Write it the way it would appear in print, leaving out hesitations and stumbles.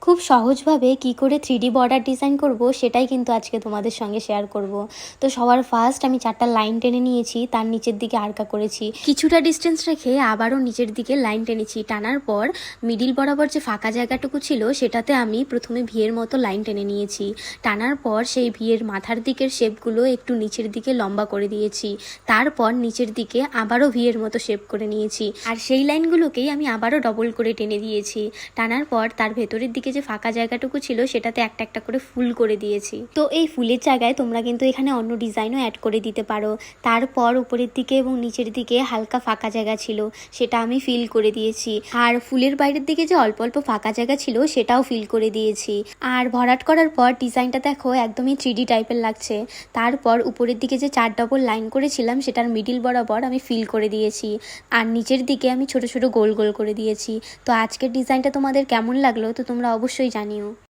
খুব সহজভাবে কি করে 3D বর্ডার ডিজাইন করব সেটাই কিন্তু আজকে তোমাদের সঙ্গে শেয়ার করব। তো সবার ফার্স্ট আমি 4টা লাইন টেনে নিয়েছি, তার নিচের দিকে আরকা করেছি, কিছুটা ডিস্টেন্স রেখে আবারও নিচের দিকে লাইন টেনেছি। টানার পর মিডিল বরাবর যে ফাঁকা জায়গাটুকু ছিল সেটাতে আমি প্রথমে ভিয়ের মতো লাইন টেনে নিয়েছি। টানার পর সেই ভিয়ের মাথার দিকের শেপগুলো একটু নিচের দিকে লম্বা করে দিয়েছি। তারপর নিচের দিকে আবারও ভিয়ের মতো শেপ করে নিয়েছি, আর সেই লাইনগুলোকেই আমি আবারও ডবল করে টেনে দিয়েছি। টানার পর তার ভেতরের দিকে যে ফাঁকা জায়গাটুকু ছিল সেটাতে একটা একটা করে ফুল করে দিয়েছি। তো এই ফুলের জায়গায় তোমরা কিন্তু এখানে অন্য ডিজাইনও অ্যাড করে দিতে পারো। তারপর উপরের দিকে এবং নিচের দিকে হালকা ফাঁকা জায়গা ছিল, সেটা আমি ফিল করে দিয়েছি। আর ফুলের বাইরের দিকে যে অল্প অল্প ফাঁকা জায়গা ছিল সেটাও ফিল করে দিয়েছি। আর ভরাট করার পর ডিজাইনটা দেখো একদমই 3D টাইপের লাগছে। তারপর উপরের দিকে যে 4 ডবল লাইন করেছিলাম সেটার মিডিল বরাবর আমি ফিল করে দিয়েছি, আর নিচের দিকে আমি ছোট ছোট গোল গোল করে দিয়েছি। তো আজকের ডিজাইনটা তোমাদের কেমন লাগলো তো তোমরা অবশ্যই জানিও।